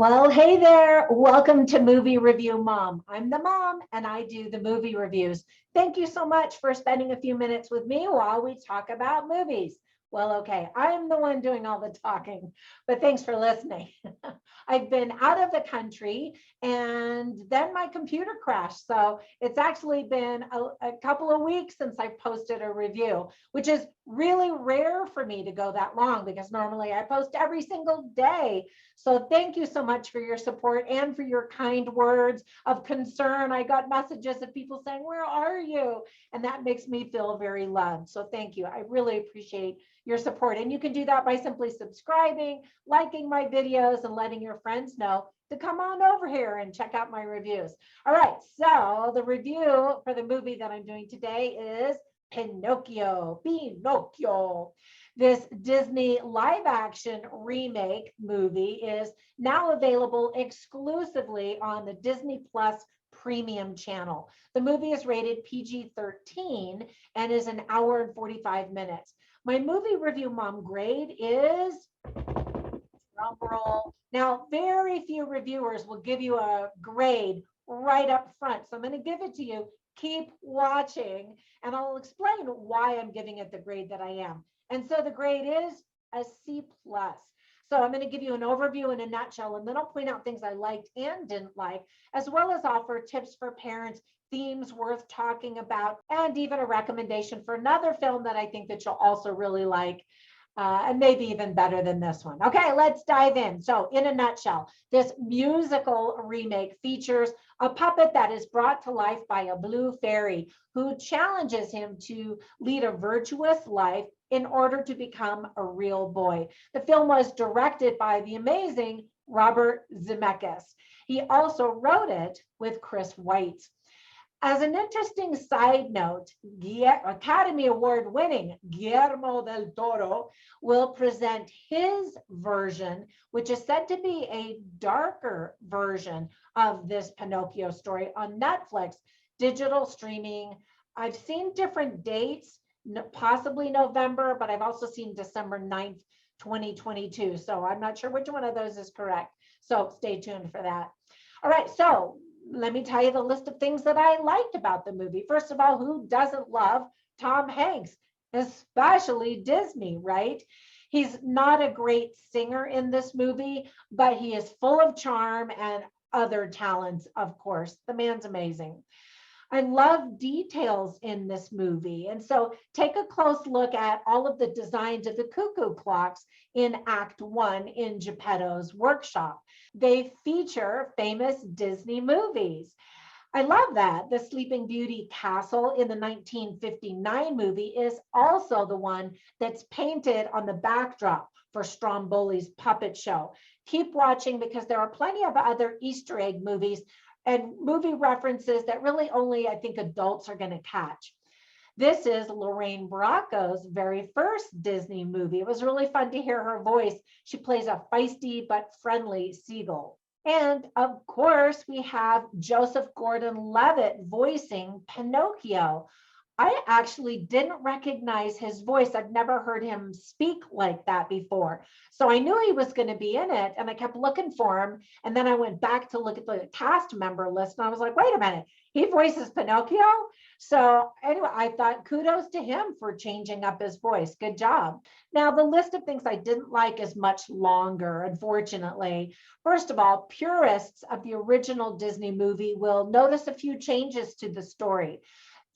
Well, hey there. Welcome to Movie Review Mom. I'm the mom and I do the movie reviews. Thank you so much for spending a few minutes with me while we talk about movies. Well, okay, I'm the one doing all the talking, but thanks for listening. I've been out of the country and then my computer crashed. So it's actually been a couple of weeks since I posted a review, which is really rare for me to go that long because normally I post every single day. So thank you so much for your support and for your kind words of concern. I got messages of people saying, "Where are you?" And that makes me feel very loved. So thank you. I really appreciate your support. And you can do that by simply subscribing, liking my videos, and letting your friends know to come on over here and check out my reviews. All right, so the review for the movie that I'm doing today is Pinocchio. This Disney live action remake movie is now available exclusively on the Disney Plus premium channel. The movie is rated PG-13 and is an hour and 45 minutes. My movie review mom grade is, drum roll. Now, very few reviewers will give you a grade right up front. So I'm going to give it to you. Keep watching and I'll explain why I'm giving it the grade that I am. And so the grade is a C+. So I'm going to give you an overview in a nutshell, and then I'll point out things I liked and didn't like, as well as offer tips for parents, themes worth talking about, and even a recommendation for another film that I think that you'll also really like. And maybe even better than this one. Okay, let's dive in. So in a nutshell, this musical remake features a puppet that is brought to life by a blue fairy who challenges him to lead a virtuous life in order to become a real boy. The film was directed by the amazing Robert Zemeckis. He also wrote it with Chris White. As an interesting side note, Academy Award winning Guillermo del Toro will present his version, which is said to be a darker version of this Pinocchio story on Netflix digital streaming. I've seen different dates, possibly November, but I've also seen December 9th, 2022. So I'm not sure which one of those is correct. So stay tuned for that. All right, so let me tell you the list of things that I liked about the movie. First of all, who doesn't love Tom Hanks, especially Disney, right? He's not a great singer in this movie, but he is full of charm and other talents, of course. The man's amazing. I love details in this movie. And so take a close look at all of the designs of the cuckoo clocks in Act 1 in Geppetto's workshop. They feature famous Disney movies. I love that. The Sleeping Beauty castle in the 1959 movie is also the one that's painted on the backdrop for Stromboli's puppet show. Keep watching because there are plenty of other Easter egg movies and movie references that really only, I think, adults are going to catch. This is Lorraine Bracco's very first Disney movie. It was really fun to hear her voice. She plays a feisty but friendly seagull. And of course, we have Joseph Gordon-Levitt voicing Pinocchio. I actually didn't recognize his voice. I've never heard him speak like that before. So I knew he was going to be in it and I kept looking for him. And then I went back to look at the cast member list and I was like, wait a minute, he voices Pinocchio? So anyway, I thought kudos to him for changing up his voice. Good job. Now, the list of things I didn't like is much longer, unfortunately. First of all, purists of the original Disney movie will notice a few changes to the story.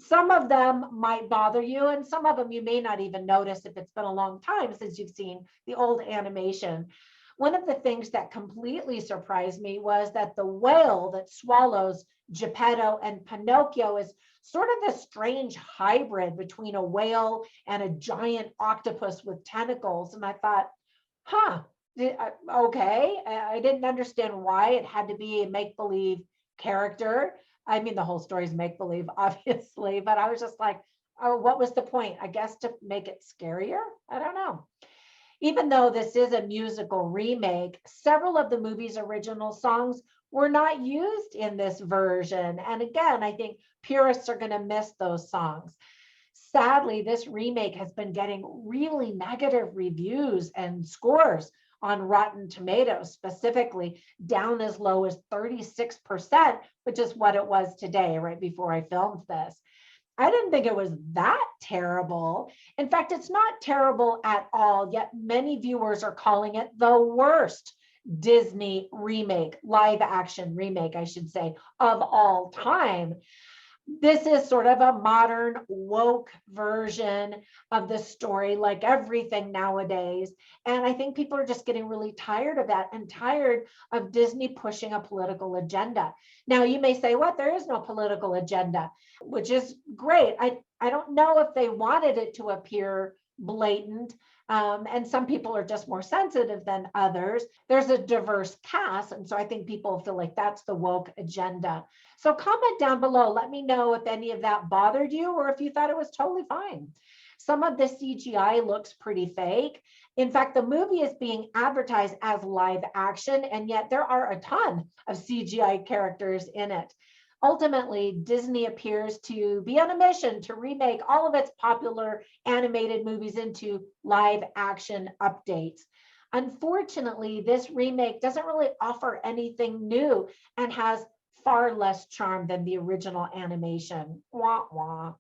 Some of them might bother you, and some of them you may not even notice if it's been a long time since you've seen the old animation. One of the things that completely surprised me was that the whale that swallows Geppetto and Pinocchio is sort of a strange hybrid between a whale and a giant octopus with tentacles. And I thought, okay. I didn't understand why it had to be a make-believe character. I mean, the whole story is make-believe, obviously, but I was just like, oh, what was the point? I guess to make it scarier? I don't know. Even though this is a musical remake, several of the movie's original songs were not used in this version. And again, I think purists are going to miss those songs. Sadly, this remake has been getting really negative reviews and scores on Rotten Tomatoes, specifically down as low as 36%, which is what it was today, right before I filmed this. I didn't think it was that terrible. In fact, it's not terrible at all, yet many viewers are calling it the worst Disney remake, live action remake, I should say, of all time. This is sort of a modern woke version of the story, like everything nowadays. And I think people are just getting really tired of that and tired of Disney pushing a political agenda. Now, you may say, what? There is no political agenda, which is great. I don't know if they wanted it to appear blatant. And some people are just more sensitive than others. There's a diverse cast. And so I think people feel like that's the woke agenda. So comment down below. Let me know if any of that bothered you or if you thought it was totally fine. Some of the CGI looks pretty fake. In fact, the movie is being advertised as live action, and yet there are a ton of CGI characters in it. Ultimately, Disney appears to be on a mission to remake all of its popular animated movies into live action updates. Unfortunately, this remake doesn't really offer anything new and has far less charm than the original animation. Wah, wah.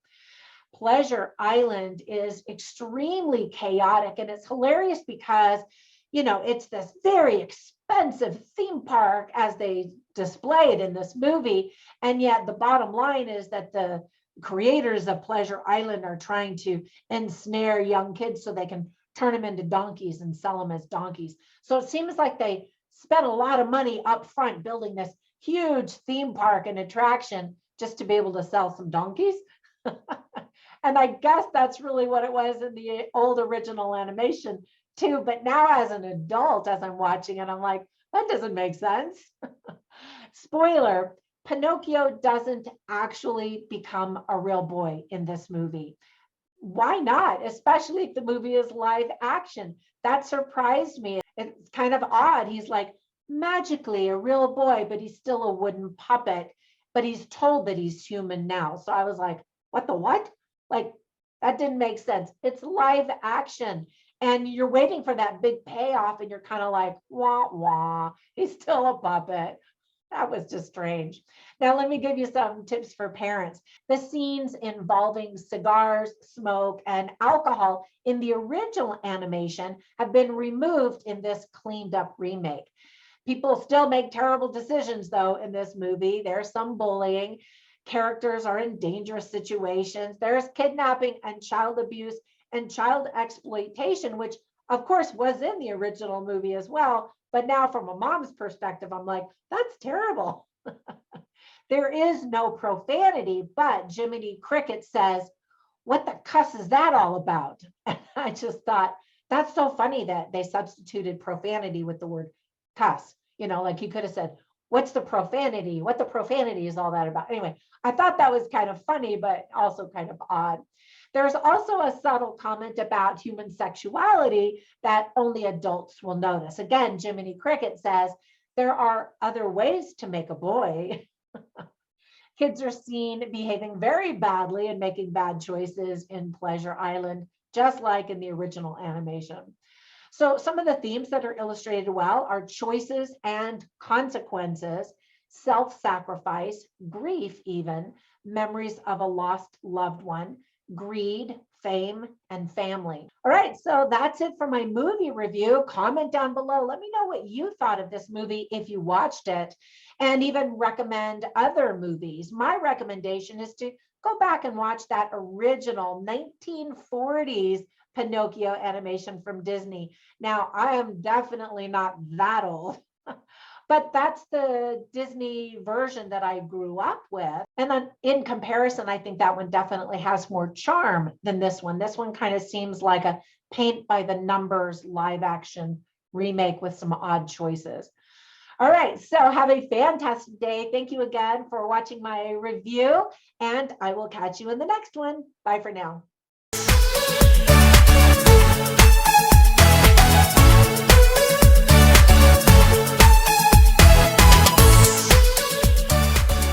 Pleasure Island is extremely chaotic, and it's hilarious because, it's this very expensive theme park as they display it in this movie. And yet the bottom line is that the creators of Pleasure Island are trying to ensnare young kids so they can turn them into donkeys and sell them as donkeys. So it seems like they spent a lot of money up front building this huge theme park and attraction just to be able to sell some donkeys. And I guess that's really what it was in the old original animation too. But now as an adult, as I'm watching it, I'm like, that doesn't make sense. Spoiler, Pinocchio doesn't actually become a real boy in this movie. Why not? Especially if the movie is live action. That surprised me. It's kind of odd. He's like magically a real boy, but he's still a wooden puppet, but he's told that he's human now. So I was like, what the what? Like, that didn't make sense. It's live action. And you're waiting for that big payoff, and you're kind of like, wah, wah, he's still a puppet. That was just strange. Now, let me give you some tips for parents. The scenes involving cigars, smoke, and alcohol in the original animation have been removed in this cleaned up remake. People still make terrible decisions, though, in this movie. There's some bullying. Characters are in dangerous situations. There's kidnapping and child abuse and child exploitation, which of course was in the original movie as well. But now from a mom's perspective, I'm like, that's terrible. There is no profanity, but Jiminy Cricket says, what the cuss is that all about? And I just thought, that's so funny that they substituted profanity with the word cuss. Like you could have said, what's the profanity? What the profanity is all that about? Anyway, I thought that was kind of funny, but also kind of odd. There's also a subtle comment about human sexuality that only adults will notice. Again, Jiminy Cricket says, there are other ways to make a boy. Kids are seen behaving very badly and making bad choices in Pleasure Island, just like in the original animation. So some of the themes that are illustrated well are choices and consequences, self-sacrifice, grief even, memories of a lost loved one, greed, fame, and family. All right, so that's it for my movie review. Comment down below. Let me know what you thought of this movie if you watched it, and even recommend other movies. My recommendation is to go back and watch that original 1940s Pinocchio animation from Disney. Now, I am definitely not that old, but that's the Disney version that I grew up with. And then in comparison, I think that one definitely has more charm than this one. This one kind of seems like a paint by the numbers live action remake with some odd choices. All right, so have a fantastic day. Thank you again for watching my review, and I will catch you in the next one. Bye for now.